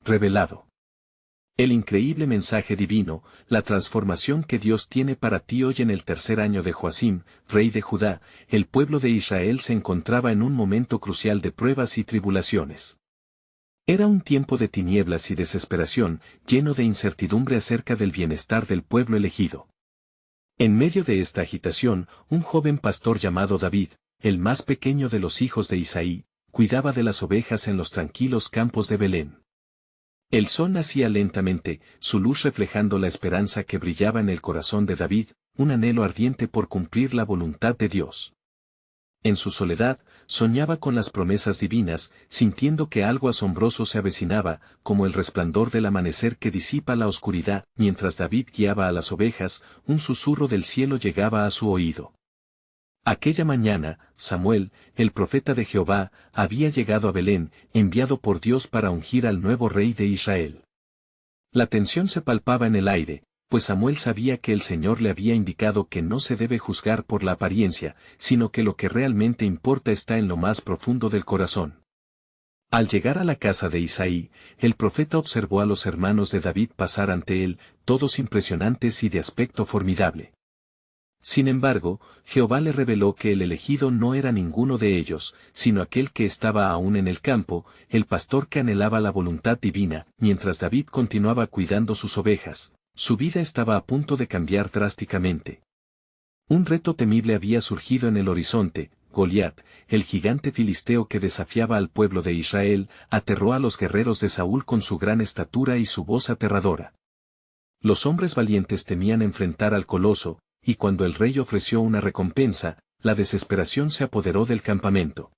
revelado. El increíble mensaje divino, la transformación que Dios tiene para ti hoy en el tercer año de Joacim, rey de Judá, el pueblo de Israel se encontraba en un momento crucial de pruebas y tribulaciones. Era un tiempo de tinieblas y desesperación, lleno de incertidumbre acerca del bienestar del pueblo elegido. En medio de esta agitación, un joven pastor llamado David, el más pequeño de los hijos de Isaí, cuidaba de las ovejas en los tranquilos campos de Belén. El sol nacía lentamente, su luz reflejando la esperanza que brillaba en el corazón de David, un anhelo ardiente por cumplir la voluntad de Dios. En su soledad, soñaba con las promesas divinas, sintiendo que algo asombroso se avecinaba, como el resplandor del amanecer que disipa la oscuridad. Mientras David guiaba a las ovejas, un susurro del cielo llegaba a su oído. Aquella mañana, Samuel, el profeta de Jehová, había llegado a Belén, enviado por Dios para ungir al nuevo rey de Israel. La tensión se palpaba en el aire, pues Samuel sabía que el Señor le había indicado que no se debe juzgar por la apariencia, sino que lo que realmente importa está en lo más profundo del corazón. Al llegar a la casa de Isaí, el profeta observó a los hermanos de David pasar ante él, todos impresionantes y de aspecto formidable. Sin embargo, Jehová le reveló que el elegido no era ninguno de ellos, sino aquel que estaba aún en el campo, el pastor que anhelaba la voluntad divina. Mientras David continuaba cuidando sus ovejas, su vida estaba a punto de cambiar drásticamente. Un reto temible había surgido en el horizonte. Goliat, el gigante filisteo que desafiaba al pueblo de Israel, aterró a los guerreros de Saúl con su gran estatura y su voz aterradora. Los hombres valientes temían enfrentar al coloso, y cuando el rey ofreció una recompensa, la desesperación se apoderó del campamento.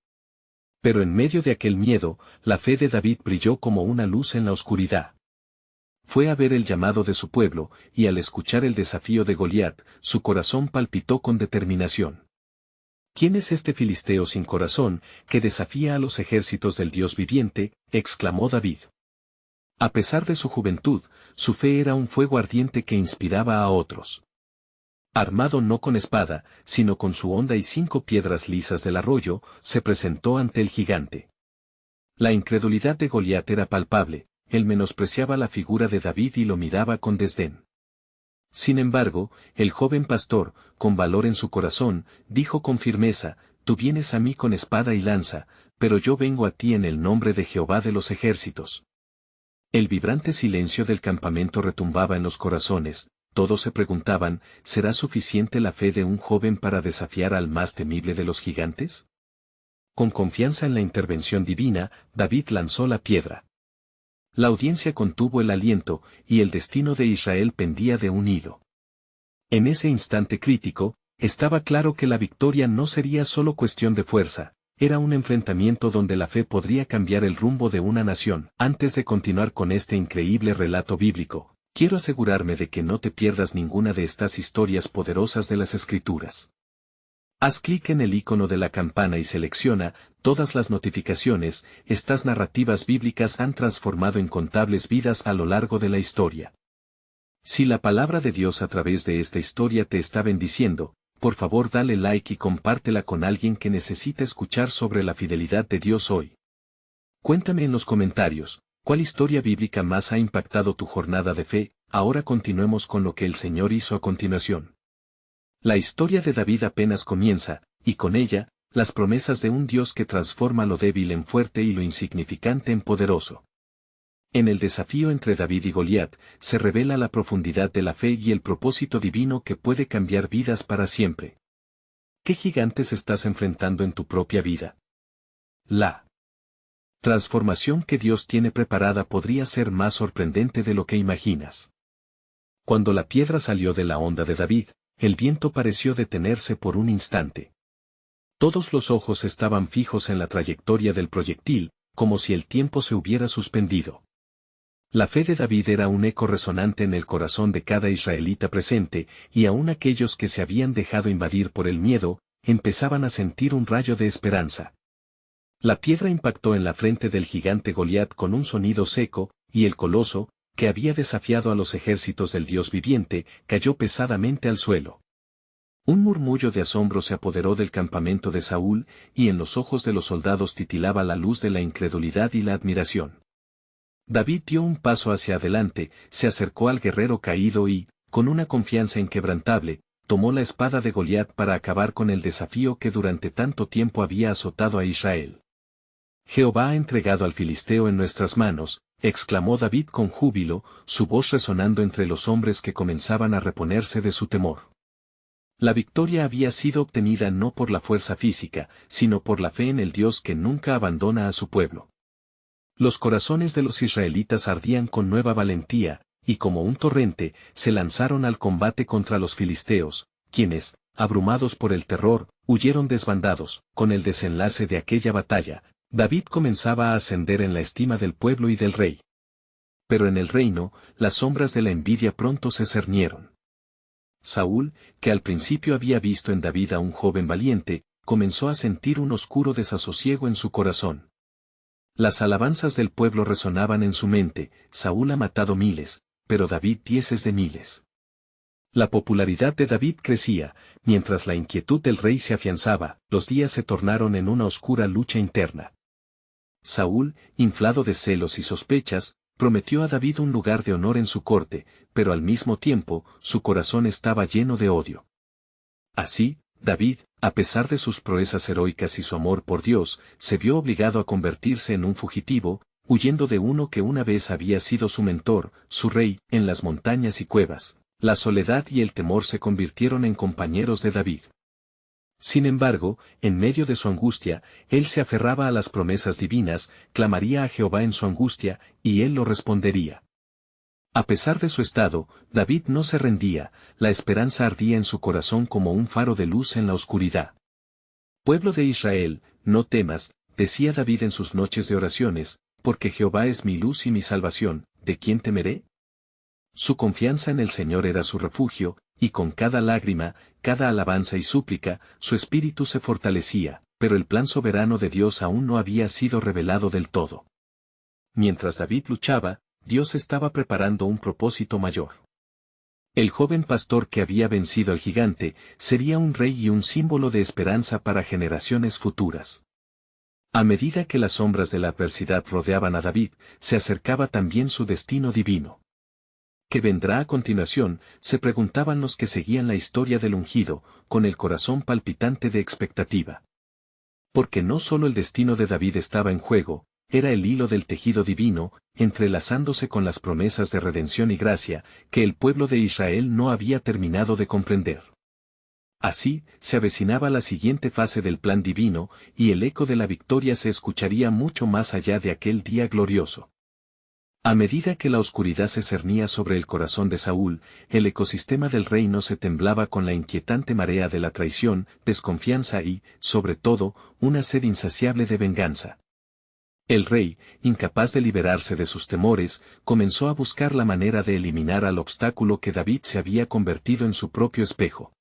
Pero en medio de aquel miedo, la fe de David brilló como una luz en la oscuridad. Fue a ver el llamado de su pueblo, y al escuchar el desafío de Goliat, su corazón palpitó con determinación. ¿Quién es este filisteo sin corazón, que desafía a los ejércitos del Dios viviente?, exclamó David. A pesar de su juventud, su fe era un fuego ardiente que inspiraba a otros. Armado no con espada, sino con su honda y 5 piedras lisas del arroyo, se presentó ante el gigante. La incredulidad de Goliat era palpable, él menospreciaba la figura de David y lo miraba con desdén. Sin embargo, el joven pastor, con valor en su corazón, dijo con firmeza: «Tú vienes a mí con espada y lanza, pero yo vengo a ti en el nombre de Jehová de los ejércitos». El vibrante silencio del campamento retumbaba en los corazones. Todos se preguntaban, ¿será suficiente la fe de un joven para desafiar al más temible de los gigantes? Con confianza en la intervención divina, David lanzó la piedra. La audiencia contuvo el aliento, y el destino de Israel pendía de un hilo. En ese instante crítico, estaba claro que la victoria no sería solo cuestión de fuerza, era un enfrentamiento donde la fe podría cambiar el rumbo de una nación. Antes de continuar con este increíble relato bíblico, quiero asegurarme de que no te pierdas ninguna de estas historias poderosas de las Escrituras. Haz clic en el icono de la campana y selecciona todas las notificaciones. Estas narrativas bíblicas han transformado incontables vidas a lo largo de la historia. Si la palabra de Dios a través de esta historia te está bendiciendo, por favor dale like y compártela con alguien que necesita escuchar sobre la fidelidad de Dios hoy. Cuéntame en los comentarios, ¿cuál historia bíblica más ha impactado tu jornada de fe? Ahora continuemos con lo que el Señor hizo a continuación. La historia de David apenas comienza, y con ella, las promesas de un Dios que transforma lo débil en fuerte y lo insignificante en poderoso. En el desafío entre David y Goliat, se revela la profundidad de la fe y el propósito divino que puede cambiar vidas para siempre. ¿Qué gigantes estás enfrentando en tu propia vida? La transformación que Dios tiene preparada podría ser más sorprendente de lo que imaginas. Cuando la piedra salió de la honda de David, el viento pareció detenerse por un instante. Todos los ojos estaban fijos en la trayectoria del proyectil, como si el tiempo se hubiera suspendido. La fe de David era un eco resonante en el corazón de cada israelita presente, y aun aquellos que se habían dejado invadir por el miedo, empezaban a sentir un rayo de esperanza. La piedra impactó en la frente del gigante Goliat con un sonido seco, y el coloso, que había desafiado a los ejércitos del Dios viviente, cayó pesadamente al suelo. Un murmullo de asombro se apoderó del campamento de Saúl, y en los ojos de los soldados titilaba la luz de la incredulidad y la admiración. David dio un paso hacia adelante, se acercó al guerrero caído y, con una confianza inquebrantable, tomó la espada de Goliat para acabar con el desafío que durante tanto tiempo había azotado a Israel. Jehová ha entregado al filisteo en nuestras manos, exclamó David con júbilo, su voz resonando entre los hombres que comenzaban a reponerse de su temor. La victoria había sido obtenida no por la fuerza física, sino por la fe en el Dios que nunca abandona a su pueblo. Los corazones de los israelitas ardían con nueva valentía, y como un torrente, se lanzaron al combate contra los filisteos, quienes, abrumados por el terror, huyeron desbandados. Con el desenlace de aquella batalla, David comenzaba a ascender en la estima del pueblo y del rey. Pero en el reino, las sombras de la envidia pronto se cernieron. Saúl, que al principio había visto en David a un joven valiente, comenzó a sentir un oscuro desasosiego en su corazón. Las alabanzas del pueblo resonaban en su mente, Saúl ha matado miles, pero David dieces de miles. La popularidad de David crecía, mientras la inquietud del rey se afianzaba, los días se tornaron en una oscura lucha interna. Saúl, inflado de celos y sospechas, prometió a David un lugar de honor en su corte, pero al mismo tiempo, su corazón estaba lleno de odio. Así, David, a pesar de sus proezas heroicas y su amor por Dios, se vio obligado a convertirse en un fugitivo, huyendo de uno que una vez había sido su mentor, su rey, en las montañas y cuevas. La soledad y el temor se convirtieron en compañeros de David. Sin embargo, en medio de su angustia, él se aferraba a las promesas divinas, clamaría a Jehová en su angustia, y él lo respondería. A pesar de su estado, David no se rendía, la esperanza ardía en su corazón como un faro de luz en la oscuridad. Pueblo de Israel, no temas, decía David en sus noches de oraciones, porque Jehová es mi luz y mi salvación, ¿de quién temeré? Su confianza en el Señor era su refugio, y con cada lágrima, cada alabanza y súplica, su espíritu se fortalecía, pero el plan soberano de Dios aún no había sido revelado del todo. Mientras David luchaba, Dios estaba preparando un propósito mayor. El joven pastor que había vencido al gigante, sería un rey y un símbolo de esperanza para generaciones futuras. A medida que las sombras de la adversidad rodeaban a David, se acercaba también su destino divino. ¿Qué vendrá a continuación?, se preguntaban los que seguían la historia del ungido, con el corazón palpitante de expectativa. Porque no solo el destino de David estaba en juego, era el hilo del tejido divino, entrelazándose con las promesas de redención y gracia, que el pueblo de Israel no había terminado de comprender. Así, se avecinaba la siguiente fase del plan divino, y el eco de la victoria se escucharía mucho más allá de aquel día glorioso. A medida que la oscuridad se cernía sobre el corazón de Saúl, el ecosistema del reino se temblaba con la inquietante marea de la traición, desconfianza y, sobre todo, una sed insaciable de venganza. El rey, incapaz de liberarse de sus temores, comenzó a buscar la manera de eliminar al obstáculo que David se había convertido en su propio espejo.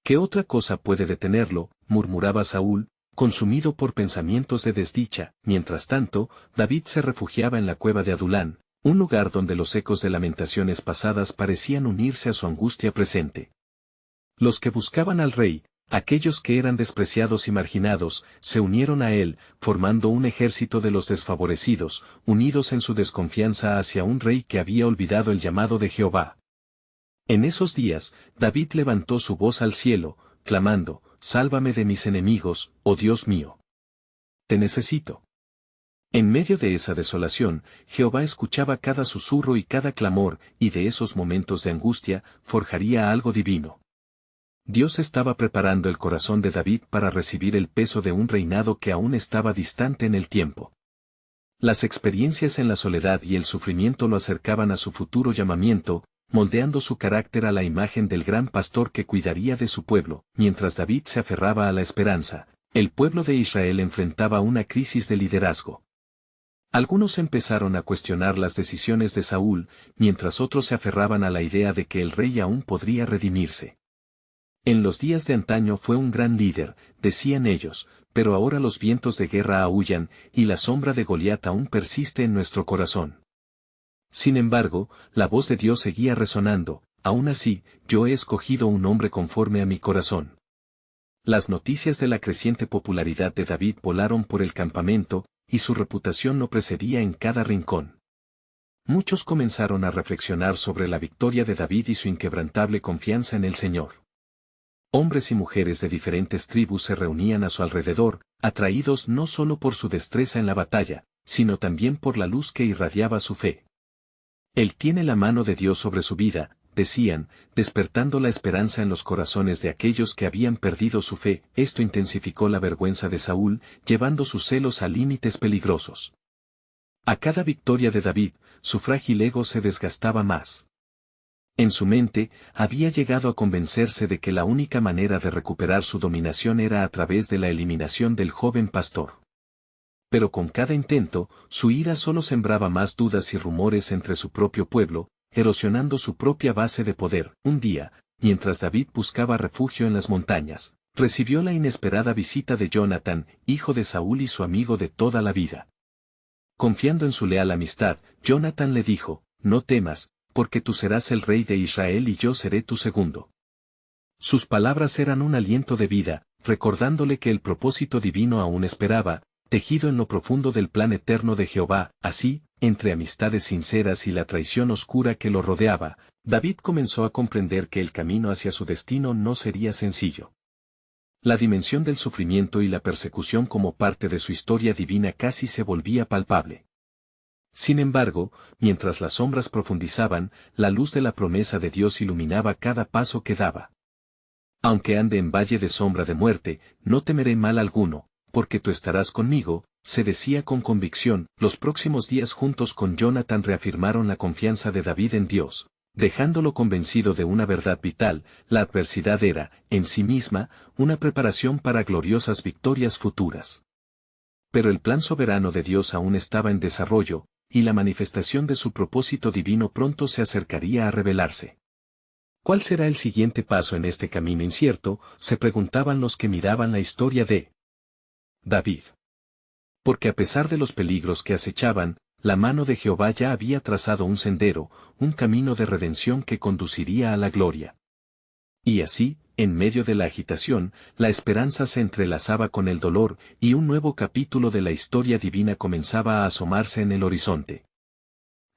¿Qué otra cosa puede detenerlo?, murmuraba Saúl, consumido por pensamientos de desdicha. Mientras tanto, David se refugiaba en la cueva de Adulán, un lugar donde los ecos de lamentaciones pasadas parecían unirse a su angustia presente. Los que buscaban al rey, aquellos que eran despreciados y marginados, se unieron a él, formando un ejército de los desfavorecidos, unidos en su desconfianza hacia un rey que había olvidado el llamado de Jehová. En esos días, David levantó su voz al cielo, clamando: «Sálvame de mis enemigos, oh Dios mío. Te necesito». En medio de esa desolación, Jehová escuchaba cada susurro y cada clamor, y de esos momentos de angustia, forjaría algo divino. Dios estaba preparando el corazón de David para recibir el peso de un reinado que aún estaba distante en el tiempo. Las experiencias en la soledad y el sufrimiento lo acercaban a su futuro llamamiento, moldeando su carácter a la imagen del gran pastor que cuidaría de su pueblo. Mientras David se aferraba a la esperanza, el pueblo de Israel enfrentaba una crisis de liderazgo. Algunos empezaron a cuestionar las decisiones de Saúl, mientras otros se aferraban a la idea de que el rey aún podría redimirse. En los días de antaño fue un gran líder, decían ellos, pero ahora los vientos de guerra aúllan, y la sombra de Goliat aún persiste en nuestro corazón. Sin embargo, la voz de Dios seguía resonando: «Aún así, yo he escogido un hombre conforme a mi corazón». Las noticias de la creciente popularidad de David volaron por el campamento, y su reputación lo precedía en cada rincón. Muchos comenzaron a reflexionar sobre la victoria de David y su inquebrantable confianza en el Señor. Hombres y mujeres de diferentes tribus se reunían a su alrededor, atraídos no solo por su destreza en la batalla, sino también por la luz que irradiaba su fe. Él tiene la mano de Dios sobre su vida, decían, despertando la esperanza en los corazones de aquellos que habían perdido su fe. Esto intensificó la vergüenza de Saúl, llevando sus celos a límites peligrosos. A cada victoria de David, su frágil ego se desgastaba más. En su mente, había llegado a convencerse de que la única manera de recuperar su dominación era a través de la eliminación del joven pastor. Pero con cada intento, su ira solo sembraba más dudas y rumores entre su propio pueblo, erosionando su propia base de poder. Un día, mientras David buscaba refugio en las montañas, recibió la inesperada visita de Jonatán, hijo de Saúl y su amigo de toda la vida. Confiando en su leal amistad, Jonatán le dijo, «No temas, porque tú serás el rey de Israel y yo seré tu segundo». Sus palabras eran un aliento de vida, recordándole que el propósito divino aún esperaba, tejido en lo profundo del plan eterno de Jehová. Así, entre amistades sinceras y la traición oscura que lo rodeaba, David comenzó a comprender que el camino hacia su destino no sería sencillo. La dimensión del sufrimiento y la persecución como parte de su historia divina casi se volvía palpable. Sin embargo, mientras las sombras profundizaban, la luz de la promesa de Dios iluminaba cada paso que daba. Aunque ande en valle de sombra de muerte, no temeré mal alguno, porque tú estarás conmigo, se decía con convicción. Los próximos días juntos con Jonatán reafirmaron la confianza de David en Dios, dejándolo convencido de una verdad vital: la adversidad era, en sí misma, una preparación para gloriosas victorias futuras. Pero el plan soberano de Dios aún estaba en desarrollo, y la manifestación de su propósito divino pronto se acercaría a revelarse. ¿Cuál será el siguiente paso en este camino incierto?, se preguntaban los que miraban la historia de David. Porque a pesar de los peligros que acechaban, la mano de Jehová ya había trazado un sendero, un camino de redención que conduciría a la gloria. Y así, en medio de la agitación, la esperanza se entrelazaba con el dolor, y un nuevo capítulo de la historia divina comenzaba a asomarse en el horizonte.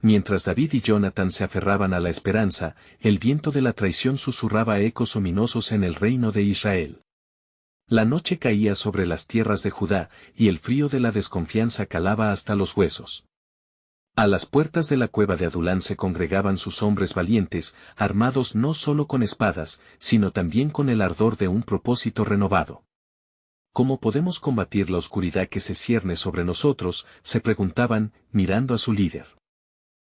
Mientras David y Jonatán se aferraban a la esperanza, el viento de la traición susurraba ecos ominosos en el reino de Israel. La noche caía sobre las tierras de Judá, y el frío de la desconfianza calaba hasta los huesos. A las puertas de la cueva de Adulán se congregaban sus hombres valientes, armados no solo con espadas, sino también con el ardor de un propósito renovado. ¿Cómo podemos combatir la oscuridad que se cierne sobre nosotros?, se preguntaban, mirando a su líder.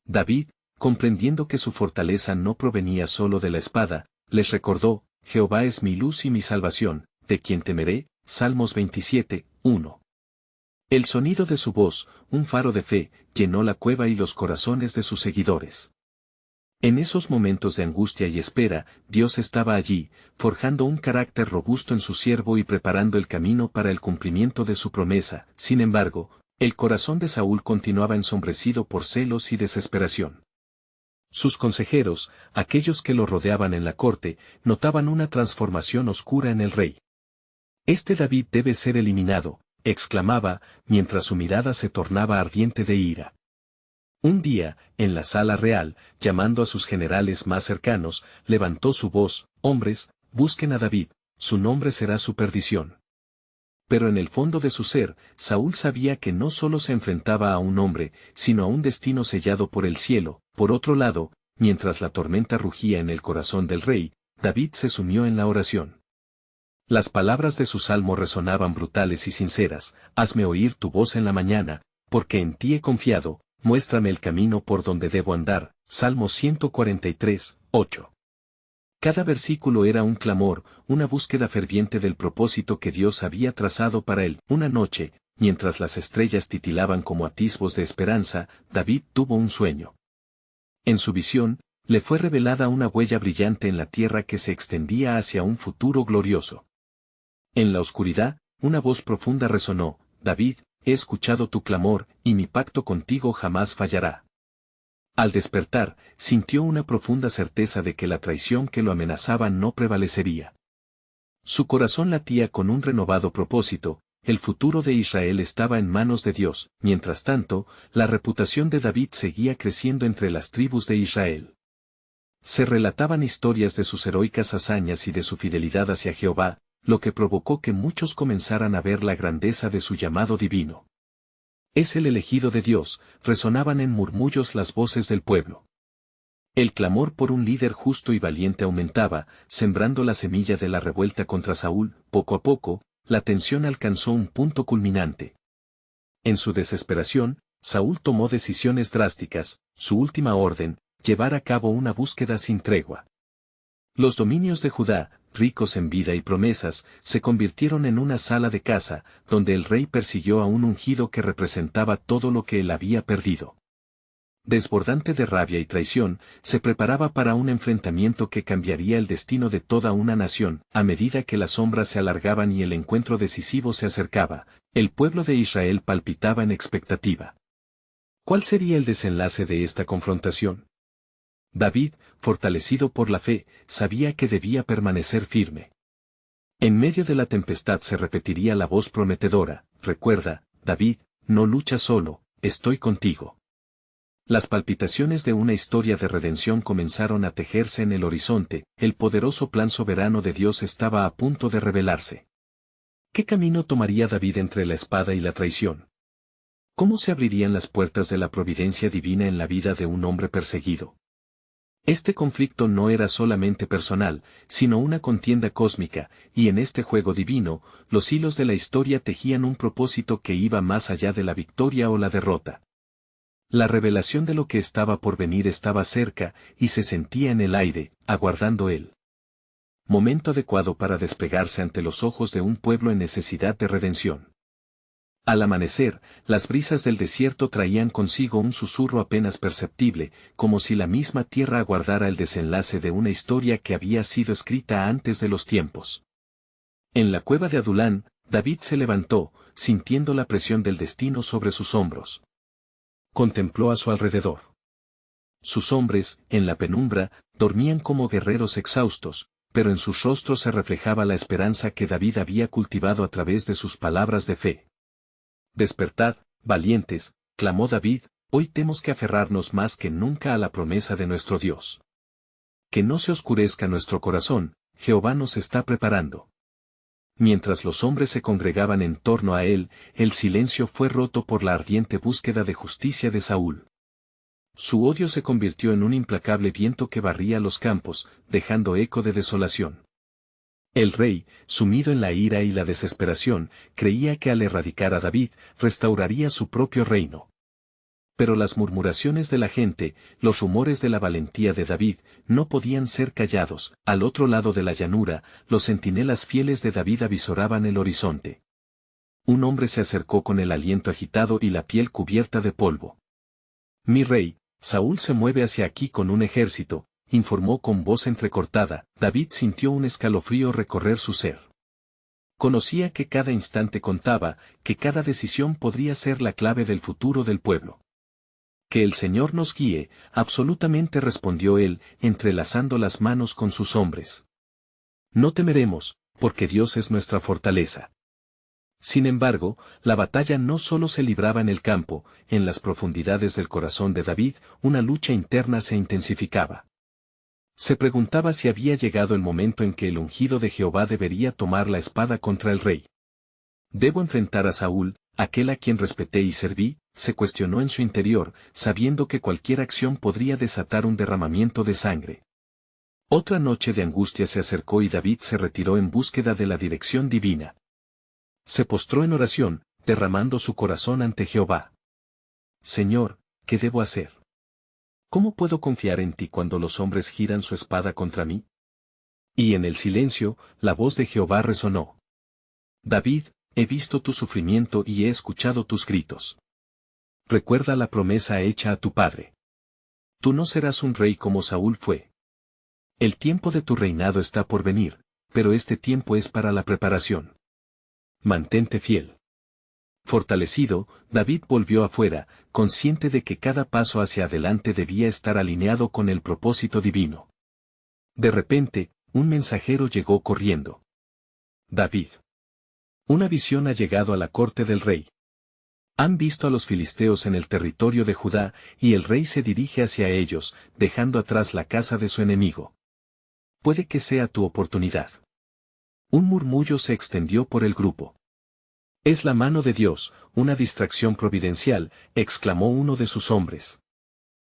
David, comprendiendo que su fortaleza no provenía solo de la espada, les recordó: Jehová es mi luz y mi salvación, ¿de quién temeré? Salmos 27, 1. El sonido de su voz, un faro de fe, llenó la cueva y los corazones de sus seguidores. En esos momentos de angustia y espera, Dios estaba allí, forjando un carácter robusto en su siervo y preparando el camino para el cumplimiento de su promesa. Sin embargo, el corazón de Saúl continuaba ensombrecido por celos y desesperación. Sus consejeros, aquellos que lo rodeaban en la corte, notaban una transformación oscura en el rey. «Este David debe ser eliminado», exclamaba, mientras su mirada se tornaba ardiente de ira. Un día, en la sala real, llamando a sus generales más cercanos, levantó su voz: «Hombres, busquen a David, su nombre será su perdición». Pero en el fondo de su ser, Saúl sabía que no solo se enfrentaba a un hombre, sino a un destino sellado por el cielo. Por otro lado, mientras la tormenta rugía en el corazón del rey, David se sumió en la oración. Las palabras de su salmo resonaban brutales y sinceras: «Hazme oír tu voz en la mañana, porque en ti he confiado, muéstrame el camino por donde debo andar». Salmo 143, 8. Cada versículo era un clamor, una búsqueda ferviente del propósito que Dios había trazado para él. Una noche, mientras las estrellas titilaban como atisbos de esperanza, David tuvo un sueño. En su visión, le fue revelada una huella brillante en la tierra que se extendía hacia un futuro glorioso. En la oscuridad, una voz profunda resonó: «David, he escuchado tu clamor, y mi pacto contigo jamás fallará». Al despertar, sintió una profunda certeza de que la traición que lo amenazaba no prevalecería. Su corazón latía con un renovado propósito, el futuro de Israel estaba en manos de Dios. Mientras tanto, la reputación de David seguía creciendo entre las tribus de Israel. Se relataban historias de sus heroicas hazañas y de su fidelidad hacia Jehová, lo que provocó que muchos comenzaran a ver la grandeza de su llamado divino. Es el elegido de Dios, resonaban en murmullos las voces del pueblo. El clamor por un líder justo y valiente aumentaba, sembrando la semilla de la revuelta contra Saúl. Poco a poco, la tensión alcanzó un punto culminante. En su desesperación, Saúl tomó decisiones drásticas. Su última orden, llevar a cabo una búsqueda sin tregua. Los dominios de Judá, ricos en vida y promesas, se convirtieron en una sala de caza, donde el rey persiguió a un ungido que representaba todo lo que él había perdido. Desbordante de rabia y traición, se preparaba para un enfrentamiento que cambiaría el destino de toda una nación. A medida que las sombras se alargaban y el encuentro decisivo se acercaba, el pueblo de Israel palpitaba en expectativa. ¿Cuál sería el desenlace de esta confrontación? David, fortalecido por la fe, sabía que debía permanecer firme. En medio de la tempestad se repetiría la voz prometedora: recuerda, David, no luchas solo, estoy contigo. Las palpitaciones de una historia de redención comenzaron a tejerse en el horizonte. El poderoso plan soberano de Dios estaba a punto de revelarse. ¿Qué camino tomaría David entre la espada y la traición? ¿Cómo se abrirían las puertas de la providencia divina en la vida de un hombre perseguido? Este conflicto no era solamente personal, sino una contienda cósmica, y en este juego divino, los hilos de la historia tejían un propósito que iba más allá de la victoria o la derrota. La revelación de lo que estaba por venir estaba cerca, y se sentía en el aire, aguardando él. Momento adecuado para desplegarse ante los ojos de un pueblo en necesidad de redención. Al amanecer, las brisas del desierto traían consigo un susurro apenas perceptible, como si la misma tierra aguardara el desenlace de una historia que había sido escrita antes de los tiempos. En la cueva de Adulán, David se levantó, sintiendo la presión del destino sobre sus hombros. Contempló a su alrededor. Sus hombres, en la penumbra, dormían como guerreros exhaustos, pero en sus rostros se reflejaba la esperanza que David había cultivado a través de sus palabras de fe. Despertad, valientes, clamó David, hoy tenemos que aferrarnos más que nunca a la promesa de nuestro Dios. Que no se oscurezca nuestro corazón, Jehová nos está preparando. Mientras los hombres se congregaban en torno a él, el silencio fue roto por la ardiente búsqueda de justicia de Saúl. Su odio se convirtió en un implacable viento que barría los campos, dejando eco de desolación. El rey, sumido en la ira y la desesperación, creía que al erradicar a David, restauraría su propio reino. Pero las murmuraciones de la gente, los rumores de la valentía de David, no podían ser callados. Al otro lado de la llanura, los centinelas fieles de David avisoraban el horizonte. Un hombre se acercó con el aliento agitado y la piel cubierta de polvo. Mi rey, Saúl se mueve hacia aquí con un ejército, informó con voz entrecortada. David sintió un escalofrío recorrer su ser. Conocía que cada instante contaba, que cada decisión podría ser la clave del futuro del pueblo. Que el Señor nos guíe, absolutamente respondió él, entrelazando las manos con sus hombres. No temeremos, porque Dios es nuestra fortaleza. Sin embargo, la batalla no solo se libraba en el campo, en las profundidades del corazón de David, una lucha interna se intensificaba. Se preguntaba si había llegado el momento en que el ungido de Jehová debería tomar la espada contra el rey. ¿Debo enfrentar a Saúl, aquel a quien respeté y serví? Se cuestionó en su interior, sabiendo que cualquier acción podría desatar un derramamiento de sangre. Otra noche de angustia se acercó y David se retiró en búsqueda de la dirección divina. Se postró en oración, derramando su corazón ante Jehová. Señor, ¿qué debo hacer? ¿Cómo puedo confiar en ti cuando los hombres giran su espada contra mí? Y en el silencio, la voz de Jehová resonó. David, he visto tu sufrimiento y he escuchado tus gritos. Recuerda la promesa hecha a tu padre. Tú no serás un rey como Saúl fue. El tiempo de tu reinado está por venir, pero este tiempo es para la preparación. Mantente fiel. Fortalecido, David volvió afuera, consciente de que cada paso hacia adelante debía estar alineado con el propósito divino. De repente, un mensajero llegó corriendo. David. Una visión ha llegado a la corte del rey. Han visto a los filisteos en el territorio de Judá, y el rey se dirige hacia ellos, dejando atrás la casa de su enemigo. Puede que sea tu oportunidad. Un murmullo se extendió por el grupo. Es la mano de Dios, una distracción providencial, exclamó uno de sus hombres.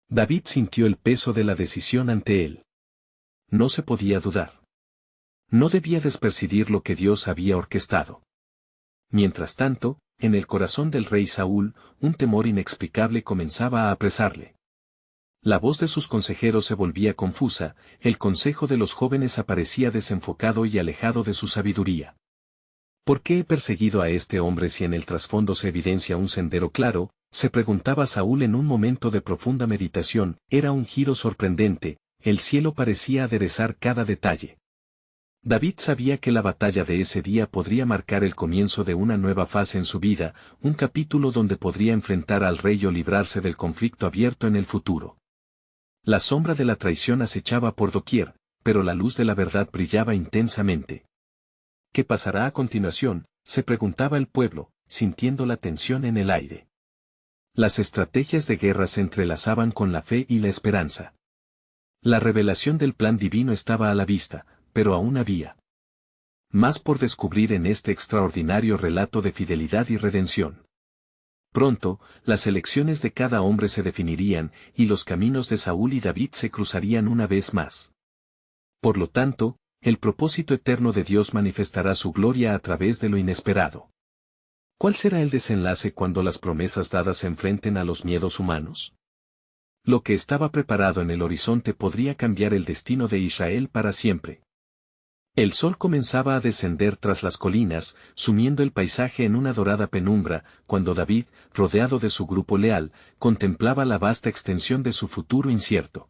David sintió el peso de la decisión ante él. No se podía dudar. No debía despercibir lo que Dios había orquestado. Mientras tanto, en el corazón del rey Saúl, un temor inexplicable comenzaba a apresarle. La voz de sus consejeros se volvía confusa, el consejo de los jóvenes aparecía desenfocado y alejado de su sabiduría. ¿Por qué he perseguido a este hombre si en el trasfondo se evidencia un sendero claro? Se preguntaba Saúl en un momento de profunda meditación. Era un giro sorprendente, el cielo parecía aderezar cada detalle. David sabía que la batalla de ese día podría marcar el comienzo de una nueva fase en su vida, un capítulo donde podría enfrentar al rey o librarse del conflicto abierto en el futuro. La sombra de la traición acechaba por doquier, pero la luz de la verdad brillaba intensamente. ¿Qué pasará a continuación?, se preguntaba el pueblo, sintiendo la tensión en el aire. Las estrategias de guerra se entrelazaban con la fe y la esperanza. La revelación del plan divino estaba a la vista, pero aún había más por descubrir en este extraordinario relato de fidelidad y redención. Pronto, las elecciones de cada hombre se definirían, y los caminos de Saúl y David se cruzarían una vez más. Por lo tanto, el propósito eterno de Dios manifestará su gloria a través de lo inesperado. ¿Cuál será el desenlace cuando las promesas dadas se enfrenten a los miedos humanos? Lo que estaba preparado en el horizonte podría cambiar el destino de Israel para siempre. El sol comenzaba a descender tras las colinas, sumiendo el paisaje en una dorada penumbra, cuando David, rodeado de su grupo leal, contemplaba la vasta extensión de su futuro incierto.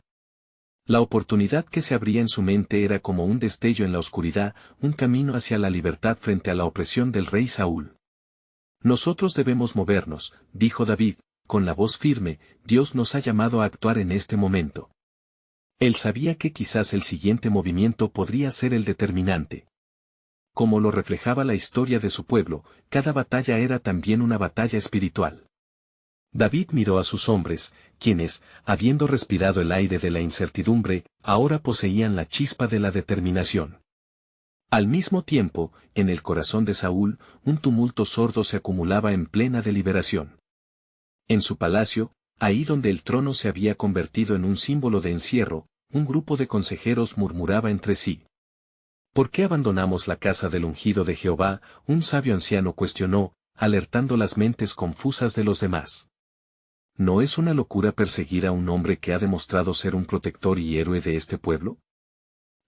La oportunidad que se abría en su mente era como un destello en la oscuridad, un camino hacia la libertad frente a la opresión del rey Saúl. Nosotros debemos movernos, dijo David, con la voz firme. Dios nos ha llamado a actuar en este momento. Él sabía que quizás el siguiente movimiento podría ser el determinante. Como lo reflejaba la historia de su pueblo, cada batalla era también una batalla espiritual. David miró a sus hombres, quienes, habiendo respirado el aire de la incertidumbre, ahora poseían la chispa de la determinación. Al mismo tiempo, en el corazón de Saúl, un tumulto sordo se acumulaba en plena deliberación. En su palacio, ahí donde el trono se había convertido en un símbolo de encierro, un grupo de consejeros murmuraba entre sí. ¿Por qué abandonamos la casa del ungido de Jehová?, un sabio anciano cuestionó, alertando las mentes confusas de los demás. ¿No es una locura perseguir a un hombre que ha demostrado ser un protector y héroe de este pueblo?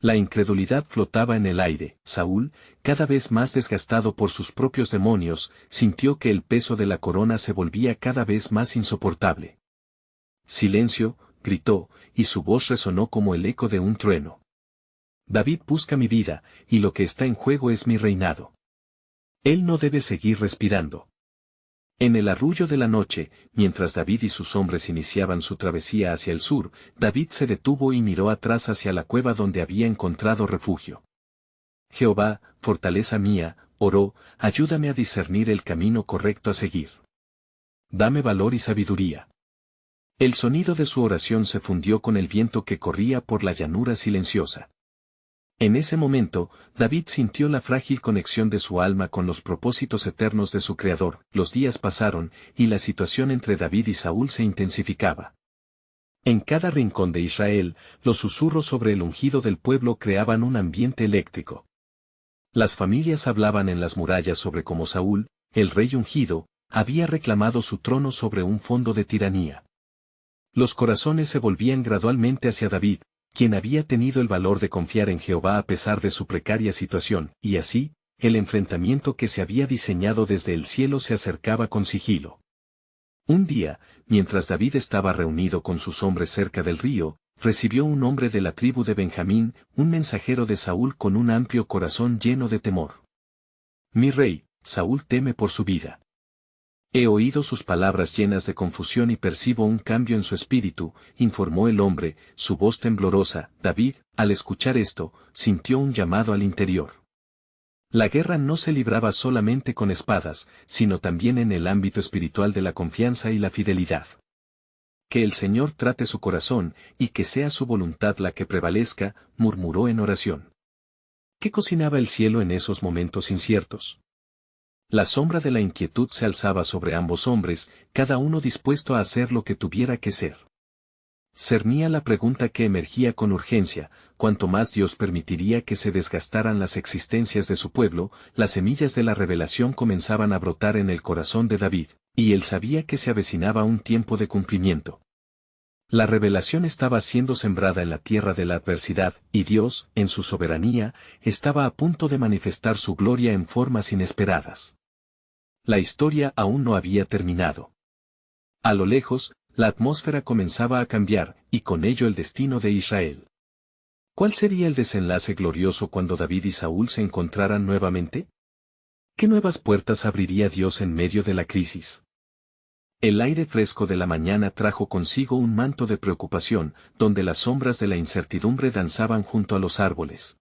La incredulidad flotaba en el aire. Saúl, cada vez más desgastado por sus propios demonios, sintió que el peso de la corona se volvía cada vez más insoportable. «Silencio», gritó, y su voz resonó como el eco de un trueno. «David busca mi vida, y lo que está en juego es mi reinado. Él no debe seguir respirando». En el arrullo de la noche, mientras David y sus hombres iniciaban su travesía hacia el sur, David se detuvo y miró atrás hacia la cueva donde había encontrado refugio. «Jehová, fortaleza mía», oró, «ayúdame a discernir el camino correcto a seguir. Dame valor y sabiduría». El sonido de su oración se fundió con el viento que corría por la llanura silenciosa. En ese momento, David sintió la frágil conexión de su alma con los propósitos eternos de su Creador. Los días pasaron, y la situación entre David y Saúl se intensificaba. En cada rincón de Israel, los susurros sobre el ungido del pueblo creaban un ambiente eléctrico. Las familias hablaban en las murallas sobre cómo Saúl, el rey ungido, había reclamado su trono sobre un fondo de tiranía. Los corazones se volvían gradualmente hacia David, quien había tenido el valor de confiar en Jehová a pesar de su precaria situación, y así, el enfrentamiento que se había diseñado desde el cielo se acercaba con sigilo. Un día, mientras David estaba reunido con sus hombres cerca del río, recibió un hombre de la tribu de Benjamín, un mensajero de Saúl con un amplio corazón lleno de temor. «Mi rey, Saúl teme por su vida. He oído sus palabras llenas de confusión y percibo un cambio en su espíritu», informó el hombre, su voz temblorosa. David, al escuchar esto, sintió un llamado al interior. La guerra no se libraba solamente con espadas, sino también en el ámbito espiritual de la confianza y la fidelidad. Que el Señor trate su corazón, y que sea su voluntad la que prevalezca, murmuró en oración. ¿Qué cocinaba el cielo en esos momentos inciertos? La sombra de la inquietud se alzaba sobre ambos hombres, cada uno dispuesto a hacer lo que tuviera que ser. Cernía la pregunta que emergía con urgencia: cuanto más Dios permitiría que se desgastaran las existencias de su pueblo, las semillas de la revelación comenzaban a brotar en el corazón de David, y él sabía que se avecinaba un tiempo de cumplimiento. La revelación estaba siendo sembrada en la tierra de la adversidad, y Dios, en su soberanía, estaba a punto de manifestar su gloria en formas inesperadas. La historia aún no había terminado. A lo lejos, la atmósfera comenzaba a cambiar, y con ello el destino de Israel. ¿Cuál sería el desenlace glorioso cuando David y Saúl se encontraran nuevamente? ¿Qué nuevas puertas abriría Dios en medio de la crisis? El aire fresco de la mañana trajo consigo un manto de preocupación, donde las sombras de la incertidumbre danzaban junto a los árboles.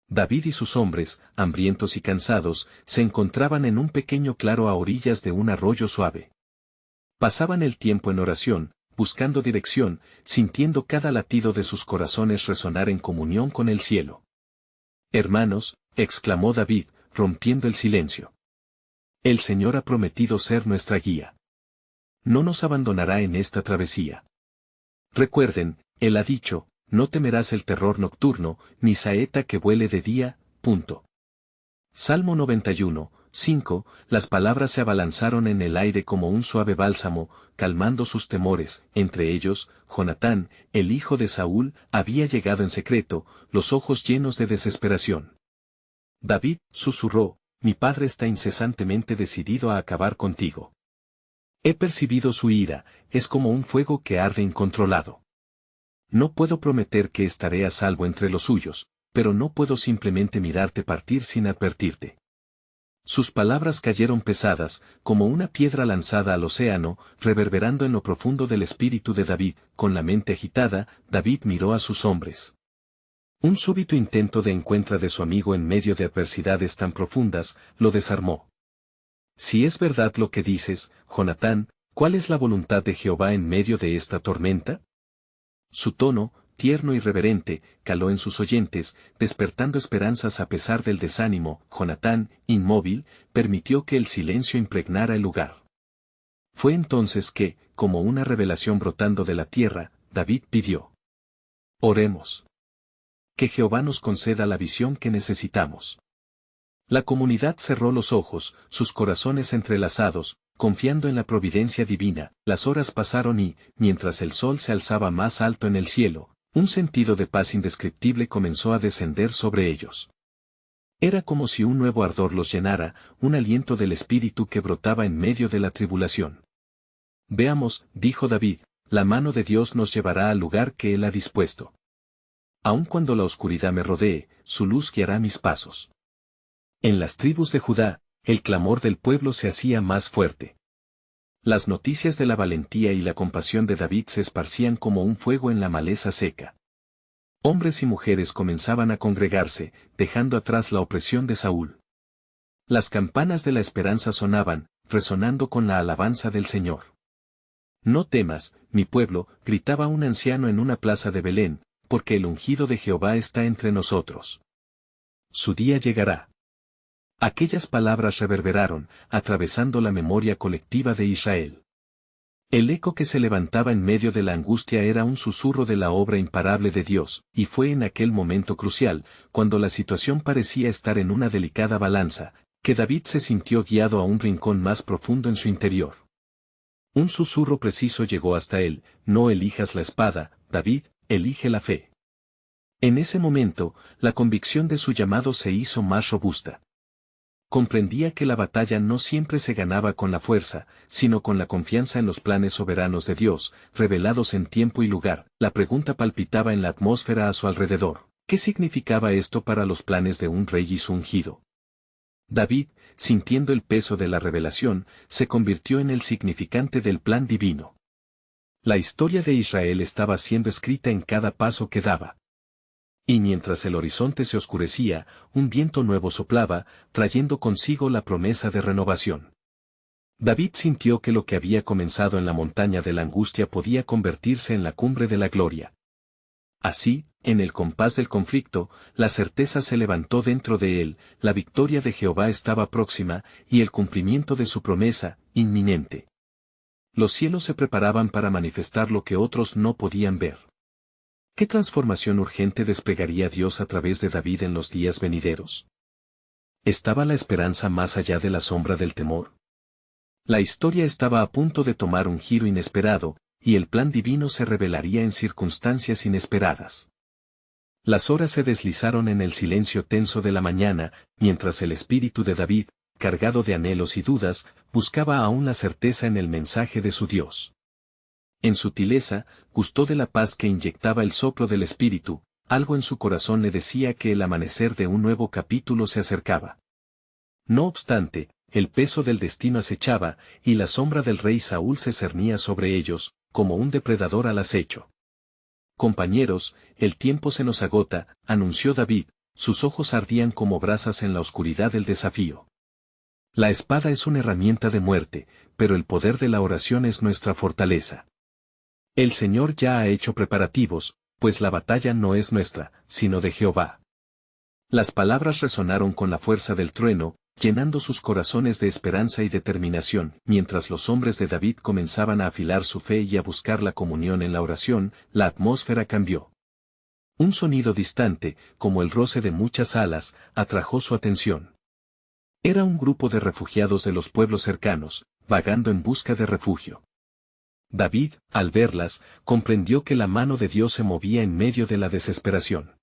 David y sus hombres, hambrientos y cansados, se encontraban en un pequeño claro a orillas de un arroyo suave. Pasaban el tiempo en oración, buscando dirección, sintiendo cada latido de sus corazones resonar en comunión con el cielo. «Hermanos», exclamó David, rompiendo el silencio. «El Señor ha prometido ser nuestra guía. No nos abandonará en esta travesía. Recuerden, Él ha dicho, no temerás el terror nocturno, ni saeta que vuele de día». Salmo 91, 5, las palabras se abalanzaron en el aire como un suave bálsamo, calmando sus temores. Entre ellos, Jonatán, el hijo de Saúl, había llegado en secreto, los ojos llenos de desesperación. David, susurró, mi padre está incesantemente decidido a acabar contigo. He percibido su ira, es como un fuego que arde incontrolado. No puedo prometer que estaré a salvo entre los suyos, pero no puedo simplemente mirarte partir sin advertirte. Sus palabras cayeron pesadas, como una piedra lanzada al océano, reverberando en lo profundo del espíritu de David. Con la mente agitada, David miró a sus hombres. Un súbito intento de encuentro de su amigo en medio de adversidades tan profundas, lo desarmó. Si es verdad lo que dices, Jonatán, ¿cuál es la voluntad de Jehová en medio de esta tormenta? Su tono, tierno y reverente, caló en sus oyentes, despertando esperanzas a pesar del desánimo. Jonatán, inmóvil, permitió que el silencio impregnara el lugar. Fue entonces que, como una revelación brotando de la tierra, David pidió: oremos. Que Jehová nos conceda la visión que necesitamos. La comunidad cerró los ojos, sus corazones entrelazados, confiando en la providencia divina. Las horas pasaron y, mientras el sol se alzaba más alto en el cielo, un sentido de paz indescriptible comenzó a descender sobre ellos. Era como si un nuevo ardor los llenara, un aliento del espíritu que brotaba en medio de la tribulación. Veamos, dijo David, la mano de Dios nos llevará al lugar que Él ha dispuesto. Aun cuando la oscuridad me rodee, su luz guiará mis pasos. En las tribus de Judá, el clamor del pueblo se hacía más fuerte. Las noticias de la valentía y la compasión de David se esparcían como un fuego en la maleza seca. Hombres y mujeres comenzaban a congregarse, dejando atrás la opresión de Saúl. Las campanas de la esperanza sonaban, resonando con la alabanza del Señor. No temas, mi pueblo, gritaba un anciano en una plaza de Belén, porque el ungido de Jehová está entre nosotros. Su día llegará. Aquellas palabras reverberaron, atravesando la memoria colectiva de Israel. El eco que se levantaba en medio de la angustia era un susurro de la obra imparable de Dios, y fue en aquel momento crucial, cuando la situación parecía estar en una delicada balanza, que David se sintió guiado a un rincón más profundo en su interior. Un susurro preciso llegó hasta él: no elijas la espada, David, elige la fe. En ese momento, la convicción de su llamado se hizo más robusta. Comprendía que la batalla no siempre se ganaba con la fuerza, sino con la confianza en los planes soberanos de Dios, revelados en tiempo y lugar. La pregunta palpitaba en la atmósfera a su alrededor: ¿qué significaba esto para los planes de un rey y su ungido? David, sintiendo el peso de la revelación, se convirtió en el significante del plan divino. La historia de Israel estaba siendo escrita en cada paso que daba. Y mientras el horizonte se oscurecía, un viento nuevo soplaba, trayendo consigo la promesa de renovación. David sintió que lo que había comenzado en la montaña de la angustia podía convertirse en la cumbre de la gloria. Así, en el compás del conflicto, la certeza se levantó dentro de él, la victoria de Jehová estaba próxima, y el cumplimiento de su promesa, inminente. Los cielos se preparaban para manifestar lo que otros no podían ver. ¿Qué transformación urgente desplegaría Dios a través de David en los días venideros? ¿Estaba la esperanza más allá de la sombra del temor? La historia estaba a punto de tomar un giro inesperado, y el plan divino se revelaría en circunstancias inesperadas. Las horas se deslizaron en el silencio tenso de la mañana, mientras el espíritu de David, cargado de anhelos y dudas, buscaba aún la certeza en el mensaje de su Dios. En sutileza, gustó de la paz que inyectaba el soplo del espíritu, algo en su corazón le decía que el amanecer de un nuevo capítulo se acercaba. No obstante, el peso del destino acechaba, y la sombra del rey Saúl se cernía sobre ellos, como un depredador al acecho. Compañeros, el tiempo se nos agota, anunció David, sus ojos ardían como brasas en la oscuridad del desafío. La espada es una herramienta de muerte, pero el poder de la oración es nuestra fortaleza. El Señor ya ha hecho preparativos, pues la batalla no es nuestra, sino de Jehová. Las palabras resonaron con la fuerza del trueno, llenando sus corazones de esperanza y determinación, mientras los hombres de David comenzaban a afilar su fe y a buscar la comunión en la oración, la atmósfera cambió. Un sonido distante, como el roce de muchas alas, atrajo su atención. Era un grupo de refugiados de los pueblos cercanos, vagando en busca de refugio. David, al verlas, comprendió que la mano de Dios se movía en medio de la desesperación.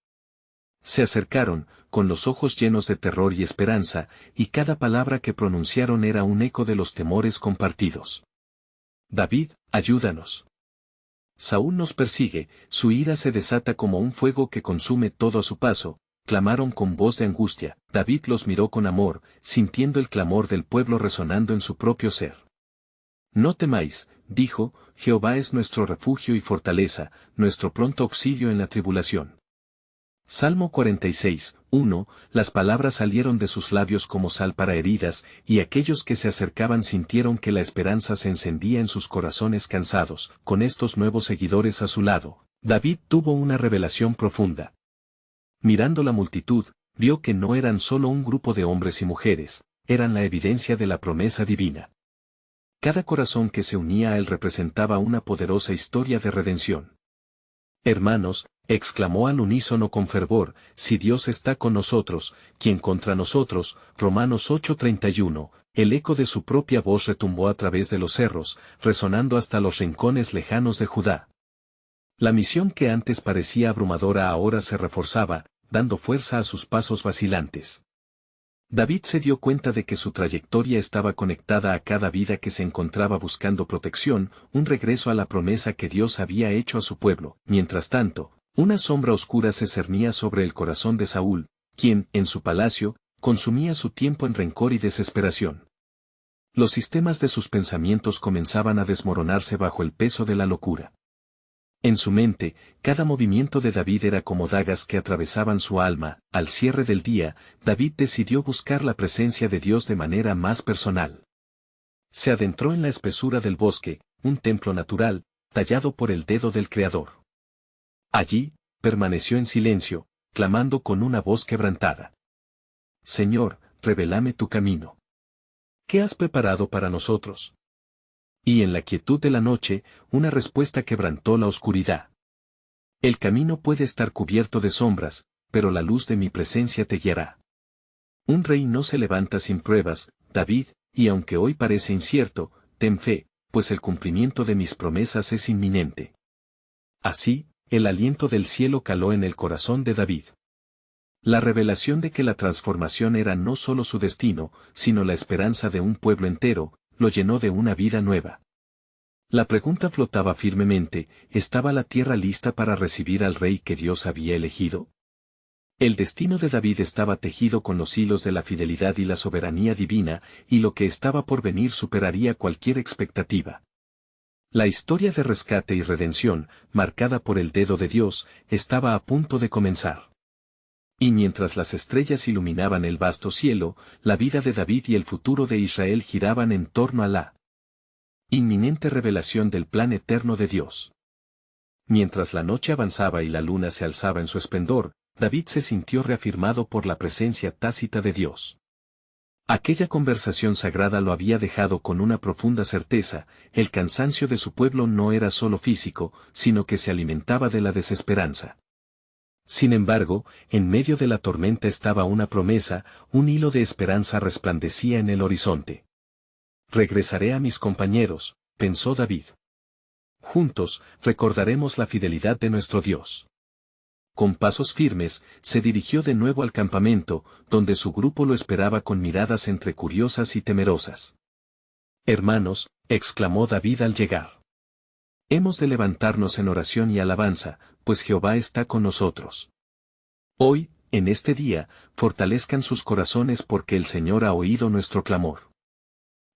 Se acercaron, con los ojos llenos de terror y esperanza, y cada palabra que pronunciaron era un eco de los temores compartidos. David, ayúdanos. Saúl nos persigue, su ira se desata como un fuego que consume todo a su paso, clamaron con voz de angustia. David los miró con amor, sintiendo el clamor del pueblo resonando en su propio ser. No temáis, dijo, Jehová es nuestro refugio y fortaleza, nuestro pronto auxilio en la tribulación. Salmo 46, 1, las palabras salieron de sus labios como sal para heridas, y aquellos que se acercaban sintieron que la esperanza se encendía en sus corazones cansados. Con estos nuevos seguidores a su lado, David tuvo una revelación profunda. Mirando la multitud, vio que no eran solo un grupo de hombres y mujeres, eran la evidencia de la promesa divina. Cada corazón que se unía a él representaba una poderosa historia de redención. Hermanos, exclamó al unísono con fervor, si Dios está con nosotros, ¿quién contra nosotros? Romanos 8:31, el eco de su propia voz retumbó a través de los cerros, resonando hasta los rincones lejanos de Judá. La misión que antes parecía abrumadora ahora se reforzaba, dando fuerza a sus pasos vacilantes. David se dio cuenta de que su trayectoria estaba conectada a cada vida que se encontraba buscando protección, un regreso a la promesa que Dios había hecho a su pueblo. Mientras tanto, una sombra oscura se cernía sobre el corazón de Saúl, quien, en su palacio, consumía su tiempo en rencor y desesperación. Los sistemas de sus pensamientos comenzaban a desmoronarse bajo el peso de la locura. En su mente, cada movimiento de David era como dagas que atravesaban su alma. Al cierre del día, David decidió buscar la presencia de Dios de manera más personal. Se adentró en la espesura del bosque, un templo natural, tallado por el dedo del Creador. Allí, permaneció en silencio, clamando con una voz quebrantada. Señor, revélame tu camino. ¿Qué has preparado para nosotros? Y en la quietud de la noche, una respuesta quebrantó la oscuridad. El camino puede estar cubierto de sombras, pero la luz de mi presencia te guiará. Un rey no se levanta sin pruebas, David, y aunque hoy parece incierto, ten fe, pues el cumplimiento de mis promesas es inminente. Así, el aliento del cielo caló en el corazón de David. La revelación de que la transformación era no solo su destino, sino la esperanza de un pueblo entero, lo llenó de una vida nueva. La pregunta flotaba firmemente, ¿estaba la tierra lista para recibir al rey que Dios había elegido? El destino de David estaba tejido con los hilos de la fidelidad y la soberanía divina, y lo que estaba por venir superaría cualquier expectativa. La historia de rescate y redención, marcada por el dedo de Dios, estaba a punto de comenzar. Y mientras las estrellas iluminaban el vasto cielo, la vida de David y el futuro de Israel giraban en torno a la inminente revelación del plan eterno de Dios. Mientras la noche avanzaba y la luna se alzaba en su esplendor, David se sintió reafirmado por la presencia tácita de Dios. Aquella conversación sagrada lo había dejado con una profunda certeza: el cansancio de su pueblo no era solo físico, sino que se alimentaba de la desesperanza. Sin embargo, en medio de la tormenta estaba una promesa, un hilo de esperanza resplandecía en el horizonte. Regresaré a mis compañeros, pensó David. Juntos, recordaremos la fidelidad de nuestro Dios. Con pasos firmes, se dirigió de nuevo al campamento, donde su grupo lo esperaba con miradas entre curiosas y temerosas. Hermanos, exclamó David al llegar. Hemos de levantarnos en oración y alabanza, pues Jehová está con nosotros. Hoy, en este día, fortalezcan sus corazones porque el Señor ha oído nuestro clamor.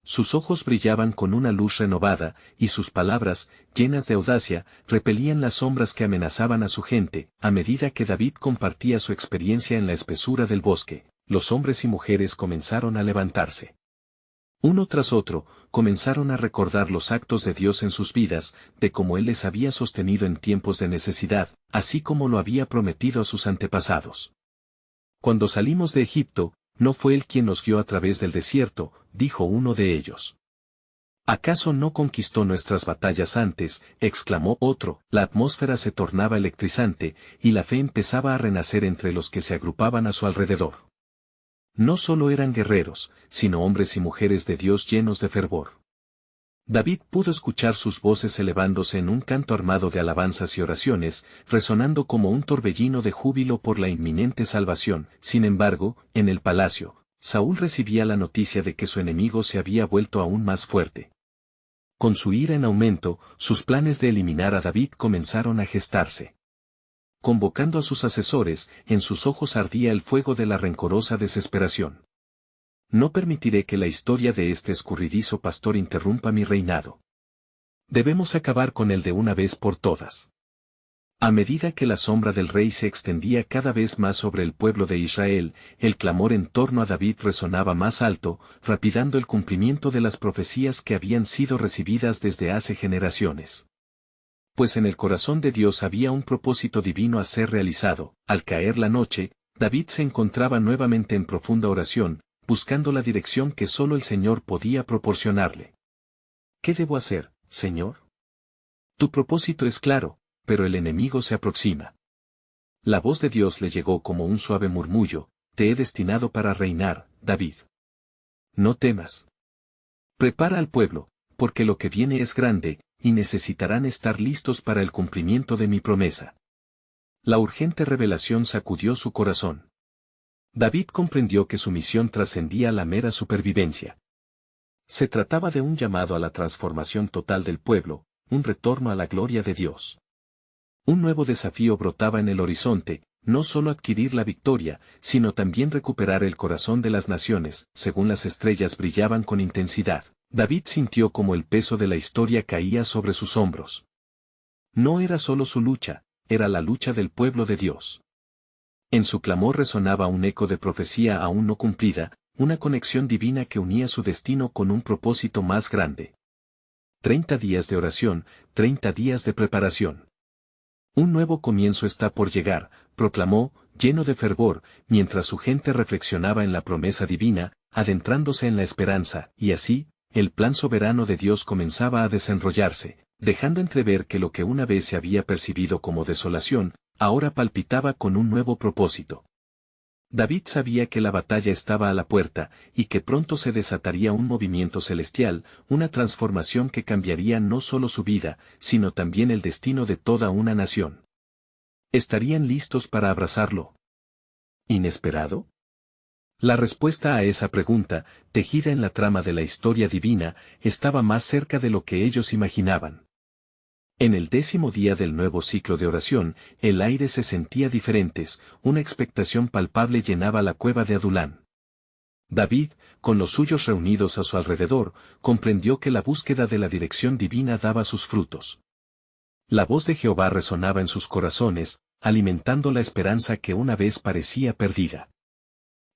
Sus ojos brillaban con una luz renovada, y sus palabras, llenas de audacia, repelían las sombras que amenazaban a su gente. A medida que David compartía su experiencia en la espesura del bosque, los hombres y mujeres comenzaron a levantarse. Uno tras otro, comenzaron a recordar los actos de Dios en sus vidas, de cómo Él les había sostenido en tiempos de necesidad, así como lo había prometido a sus antepasados. Cuando salimos de Egipto, no fue Él quien nos guió a través del desierto, dijo uno de ellos. ¿Acaso no conquistó nuestras batallas antes?, exclamó otro. La atmósfera se tornaba electrizante, y la fe empezaba a renacer entre los que se agrupaban a su alrededor. No solo eran guerreros, sino hombres y mujeres de Dios llenos de fervor. David pudo escuchar sus voces elevándose en un canto armado de alabanzas y oraciones, resonando como un torbellino de júbilo por la inminente salvación. Sin embargo, en el palacio, Saúl recibía la noticia de que su enemigo se había vuelto aún más fuerte. Con su ira en aumento, sus planes de eliminar a David comenzaron a gestarse. Convocando a sus asesores, en sus ojos ardía el fuego de la rencorosa desesperación. No permitiré que la historia de este escurridizo pastor interrumpa mi reinado. Debemos acabar con él de una vez por todas. A medida que la sombra del rey se extendía cada vez más sobre el pueblo de Israel, el clamor en torno a David resonaba más alto, rapidando el cumplimiento de las profecías que habían sido recibidas desde hace generaciones. Pues en el corazón de Dios había un propósito divino a ser realizado. Al caer la noche, David se encontraba nuevamente en profunda oración, buscando la dirección que solo el Señor podía proporcionarle. ¿Qué debo hacer, Señor? Tu propósito es claro, pero el enemigo se aproxima. La voz de Dios le llegó como un suave murmullo: te he destinado para reinar, David. No temas. Prepara al pueblo, porque lo que viene es grande, y necesitarán estar listos para el cumplimiento de mi promesa. La urgente revelación sacudió su corazón. David comprendió que su misión trascendía la mera supervivencia. Se trataba de un llamado a la transformación total del pueblo, un retorno a la gloria de Dios. Un nuevo desafío brotaba en el horizonte: no solo adquirir la victoria, sino también recuperar el corazón de las naciones. Según las estrellas brillaban con intensidad, David sintió como el peso de la historia caía sobre sus hombros. No era solo su lucha, era la lucha del pueblo de Dios. En su clamor resonaba un eco de profecía aún no cumplida, una conexión divina que unía su destino con un propósito más grande. 30 días de oración, 30 días de preparación. Un nuevo comienzo está por llegar, proclamó, lleno de fervor, mientras su gente reflexionaba en la promesa divina, adentrándose en la esperanza. Y así, el plan soberano de Dios comenzaba a desenrollarse, dejando entrever que lo que una vez se había percibido como desolación, ahora palpitaba con un nuevo propósito. David sabía que la batalla estaba a la puerta, y que pronto se desataría un movimiento celestial, una transformación que cambiaría no solo su vida, sino también el destino de toda una nación. ¿Estarían listos para abrazarlo? ¿Inesperado? La respuesta a esa pregunta, tejida en la trama de la historia divina, estaba más cerca de lo que ellos imaginaban. En el 10º día del nuevo ciclo de oración, el aire se sentía diferente, una expectación palpable llenaba la cueva de Adulán. David, con los suyos reunidos a su alrededor, comprendió que la búsqueda de la dirección divina daba sus frutos. La voz de Jehová resonaba en sus corazones: alimentando la esperanza que una vez parecía perdida.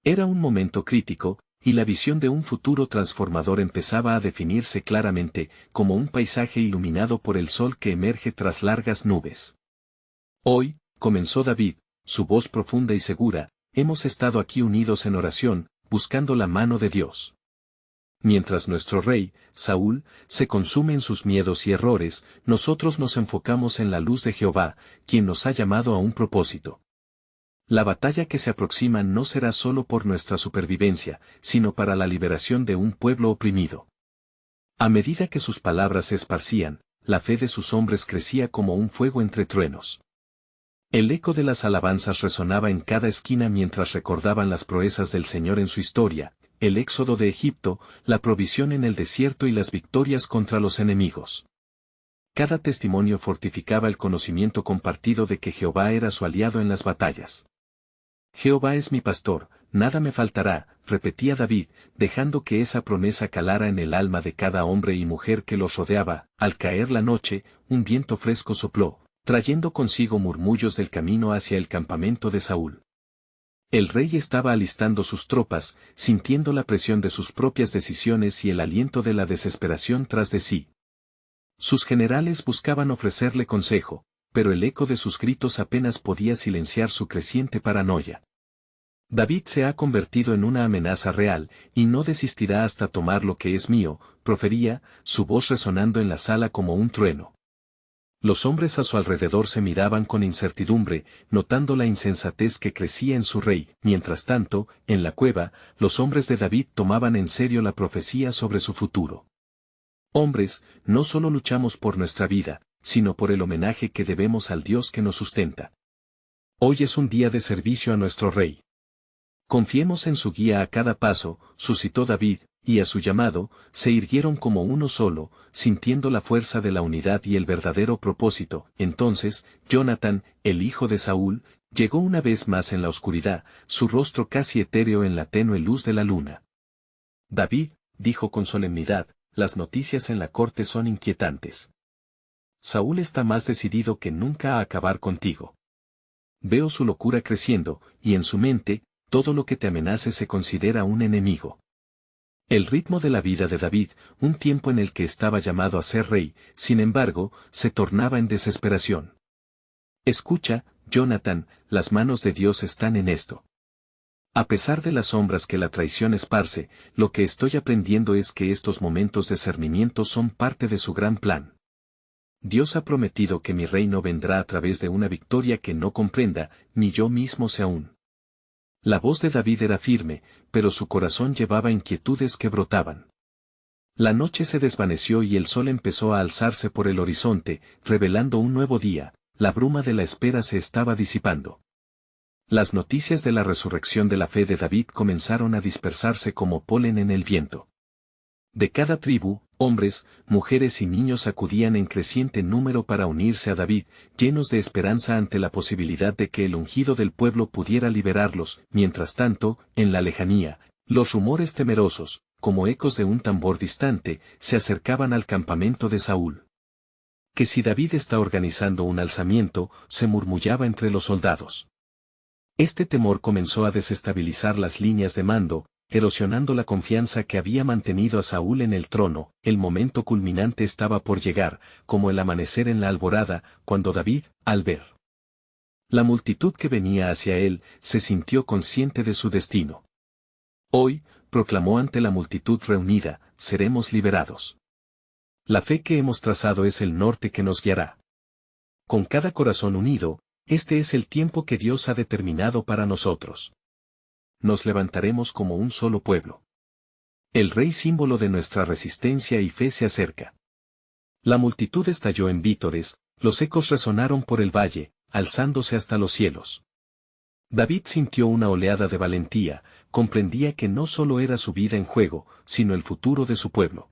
Era un momento crítico, y la visión de un futuro transformador empezaba a definirse claramente, como un paisaje iluminado por el sol que emerge tras largas nubes. Hoy, comenzó David, su voz profunda y segura, hemos estado aquí unidos en oración, buscando la mano de Dios. Mientras nuestro rey, Saúl, se consume en sus miedos y errores, nosotros nos enfocamos en la luz de Jehová, quien nos ha llamado a un propósito. La batalla que se aproxima no será solo por nuestra supervivencia, sino para la liberación de un pueblo oprimido. A medida que sus palabras se esparcían, la fe de sus hombres crecía como un fuego entre truenos. El eco de las alabanzas resonaba en cada esquina mientras recordaban las proezas del Señor en su historia, el éxodo de Egipto, la provisión en el desierto y las victorias contra los enemigos. Cada testimonio fortificaba el conocimiento compartido de que Jehová era su aliado en las batallas. Jehová es mi pastor, nada me faltará, repetía David, dejando que esa promesa calara en el alma de cada hombre y mujer que los rodeaba. Al caer la noche, un viento fresco sopló, trayendo consigo murmullos del camino hacia el campamento de Saúl. El rey estaba alistando sus tropas, sintiendo la presión de sus propias decisiones y el aliento de la desesperación tras de sí. Sus generales buscaban ofrecerle consejo, pero el eco de sus gritos apenas podía silenciar su creciente paranoia. David se ha convertido en una amenaza real, y no desistirá hasta tomar lo que es mío, profería, su voz resonando en la sala como un trueno. Los hombres a su alrededor se miraban con incertidumbre, notando la insensatez que crecía en su rey. Mientras tanto, en la cueva, los hombres de David tomaban en serio la profecía sobre su futuro. Hombres, no solo luchamos por nuestra vida, sino por el homenaje que debemos al Dios que nos sustenta. Hoy es un día de servicio a nuestro Rey. Confiemos en su guía a cada paso, suscitó David, y a su llamado, se irguieron como uno solo, sintiendo la fuerza de la unidad y el verdadero propósito. Entonces, Jonatán, el hijo de Saúl, llegó una vez más en la oscuridad, su rostro casi etéreo en la tenue luz de la luna. David, dijo con solemnidad, las noticias en la corte son inquietantes. Saúl está más decidido que nunca a acabar contigo. Veo su locura creciendo, y en su mente, todo lo que te amenace se considera un enemigo. El ritmo de la vida de David, un tiempo en el que estaba llamado a ser rey, sin embargo, se tornaba en desesperación. Escucha, Jonatán, las manos de Dios están en esto. A pesar de las sombras que la traición esparce, lo que estoy aprendiendo es que estos momentos de cernimiento son parte de su gran plan. Dios ha prometido que mi reino vendrá a través de una victoria que no comprenda, ni yo mismo sé aún. La voz de David era firme, pero su corazón llevaba inquietudes que brotaban. La noche se desvaneció y el sol empezó a alzarse por el horizonte, revelando un nuevo día. La bruma de la espera se estaba disipando. Las noticias de la resurrección de la fe de David comenzaron a dispersarse como polen en el viento. De cada tribu, hombres, mujeres y niños acudían en creciente número para unirse a David, llenos de esperanza ante la posibilidad de que el ungido del pueblo pudiera liberarlos. Mientras tanto, en la lejanía, los rumores temerosos, como ecos de un tambor distante, se acercaban al campamento de Saúl. Que si David está organizando un alzamiento, se murmullaba entre los soldados. Este temor comenzó a desestabilizar las líneas de mando, erosionando la confianza que había mantenido a Saúl en el trono. El momento culminante estaba por llegar, como el amanecer en la alborada, cuando David, al ver la multitud que venía hacia él, se sintió consciente de su destino. Hoy, proclamó ante la multitud reunida, seremos liberados. La fe que hemos trazado es el norte que nos guiará. Con cada corazón unido, este es el tiempo que Dios ha determinado para nosotros. Nos levantaremos como un solo pueblo. El rey símbolo de nuestra resistencia y fe se acerca. La multitud estalló en vítores, los ecos resonaron por el valle, alzándose hasta los cielos. David sintió una oleada de valentía, comprendía que no solo era su vida en juego, sino el futuro de su pueblo.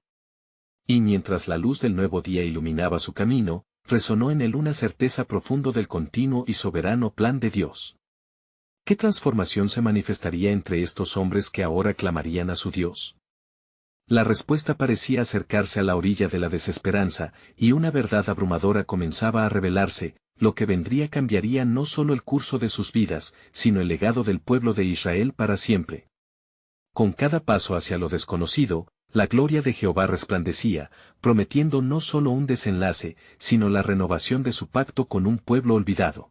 Y mientras la luz del nuevo día iluminaba su camino, resonó en él una certeza profunda del continuo y soberano plan de Dios. ¿Qué transformación se manifestaría entre estos hombres que ahora clamarían a su Dios? La respuesta parecía acercarse a la orilla de la desesperanza, y una verdad abrumadora comenzaba a revelarse: lo que vendría cambiaría no solo el curso de sus vidas, sino el legado del pueblo de Israel para siempre. Con cada paso hacia lo desconocido, la gloria de Jehová resplandecía, prometiendo no solo un desenlace, sino la renovación de su pacto con un pueblo olvidado.